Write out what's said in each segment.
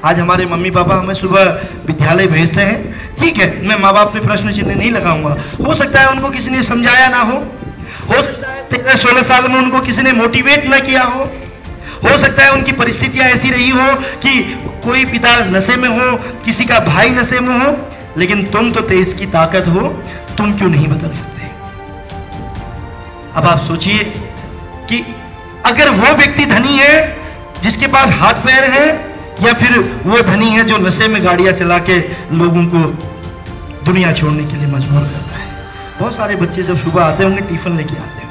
आज हमारे mummy papa हमें सुबह विद्यालय भेजते हैं, ठीक है, मैं माँ बाप पे प्रश्न चिन्ह नहीं लगाऊंगा। हो सकता है उनको किसी ने समझाया ना हो सकता है 13-16 साल में उनको किसी ने मोटिवेट ना किया हो सकता है उनकी परिस्थितियां ऐसी रही हो कि कोई पिता नशे में हो, किसी का भाई नशे में हो, लेकिन तुम तो तेज की ताकत हो, तुम क्यों नहीं बदल सकते? अब आप सोचिए कि अगर वो व्यक्ति धनी है जिसके पास हाथ पैर है, या फिर वो धनी है जो नशे में गाड़ियां चला के लोगों को दुनिया छोड़ने के लिए मजबूर करता है। बहुत सारे बच्चे जब सुबह आते होंगे टिफिन लेके आते होंगे,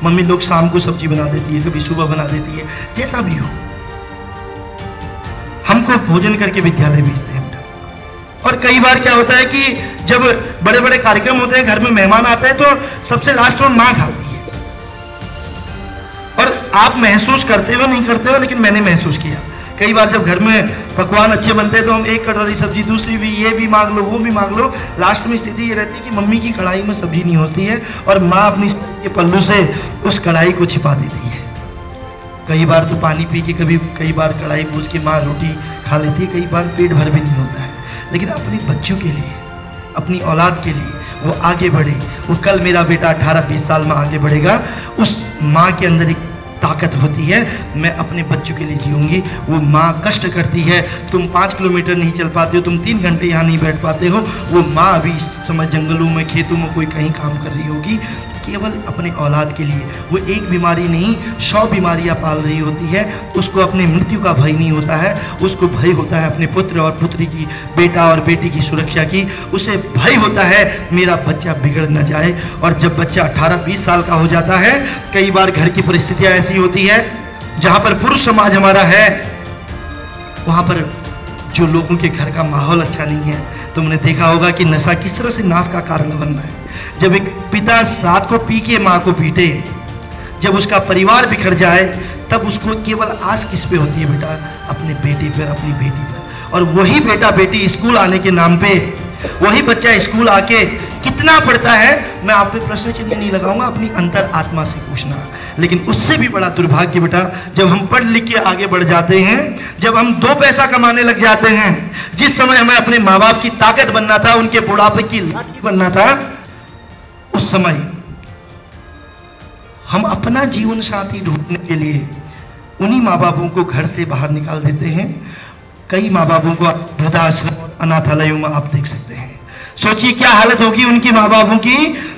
मम्मी लोग शाम को सब्जी बना देती है, कभी सुबह बना देती है, जैसा भी हो हमको भोजन करके विद्यालय भेजते हैं। और कई बार क्या होता है कि जब बड़े बड़े कार्यक्रम होते हैं, घर में मेहमान आते हैं, तो सबसे लास्ट में मां खाती है। और आप महसूस करते हो नहीं करते हो, लेकिन मैंने महसूस किया कई बार जब घर में पकवान अच्छे बनते हैं तो हम एक कटोरी सब्जी, दूसरी भी, ये भी मांग लो, वो भी मांग लो, लास्ट में स्थिति ये रहती है कि मम्मी की कढ़ाई में सब्जी नहीं होती है और माँ अपनी के पल्लू से उस कढ़ाई को छिपा देती है। कई बार तो पानी पी के कई बार कढ़ाई पूछ के माँ रोटी खा लेती है, कई बार पेट भर भी नहीं होता है। लेकिन अपने बच्चों के लिए, अपनी औलाद के लिए वो आगे बढ़े, वो कल मेरा बेटा 18-20 साल में आगे बढ़ेगा, उस माँ के अंदर एक ताकत होती है, मैं अपने बच्चों के लिए जीऊंगी। वो माँ कष्ट करती है, तुम 5 किलोमीटर नहीं चल पाते हो, तुम 3 घंटे यहाँ नहीं बैठ पाते हो, वो माँ अभी समय जंगलों में, खेतों में कोई कहीं काम कर रही होगी, केवल अपने औलाद के लिए। वो एक बीमारी नहीं 100 बीमारियां पाल रही होती है, उसको अपने मृत्यु का भय नहीं होता है, उसको भय होता है अपने पुत्र और पुत्री की, बेटा और बेटी की सुरक्षा की। उसे भय होता है मेरा बच्चा बिगड़ न जाए। और जब बच्चा 18-20 साल का हो जाता है, कई बार घर की परिस्थितियां ऐसी होती है जहां पर पुरुष समाज हमारा है, वहां पर जो लोगों के घर का माहौल अच्छा नहीं है। तुमने देखा होगा कि नशा किस तरह से नाश का कारण बन रहा है। जब एक पिता रात को पी के माँ को पीटे, जब उसका परिवार बिखर जाए, तब उसको केवल आस किस पे होती है बेटा? अपने बेटे पर, अपनी बेटी पर। और वही बेटा बेटी स्कूल आने के नाम पे, वही बच्चा स्कूल आके कितना पढ़ता है, मैं आप पे प्रश्न चिन्ह नहीं लगाऊंगा, अपनी अंतर आत्मा से पूछना। लेकिन उससे भी बड़ा दुर्भाग्य बेटा, जब हम पढ़ लिख के आगे बढ़ जाते हैं, जब हम 2 पैसा कमाने लग जाते हैं, जिस समय हमें अपने माँ बाप की ताकत बनना था, उनके बुढ़ापे की लाठी बनना था, उस समय हम अपना जीवन साथी ढूंढने के लिए उन्हीं माँ बापों को घर से बाहर निकाल देते हैं। कई माँ बापों को वृद्धाश्रम और अनाथालयों में आप देख सकते हैं। सोचिए क्या हालत होगी उनकी माँ बापों की,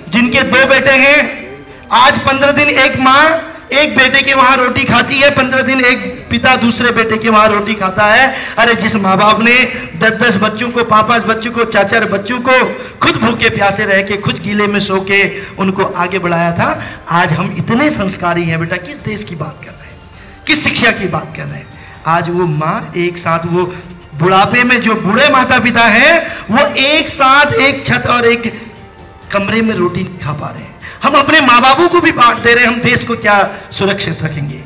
जिनके 2 बेटे हैं। आज 15 दिन एक माँ एक बेटे के वहां रोटी खाती है, 15 दिन एक पिता दूसरे बेटे के वहां रोटी खाता है। अरे जिस माँ बाप ने 10-10 बच्चों को, 5-5 बच्चों को, 4-4 बच्चों को खुद भूखे प्यासे रह के, खुद गीले में सो के उनको आगे बढ़ाया था, आज हम इतने संस्कारी हैं बेटा। किस देश की बात कर रहे हैं, किस शिक्षा की बात कर रहे हैं? आज वो माँ एक साथ, वो बुढ़ापे में जो बूढ़े माता पिता हैं, वो एक साथ एक छत और एक कमरे में रोटी खा पा रहे हैं। हम अपने माँ बापों को भी बांट दे रहे हैं, हम देश को क्या सुरक्षित रखेंगे?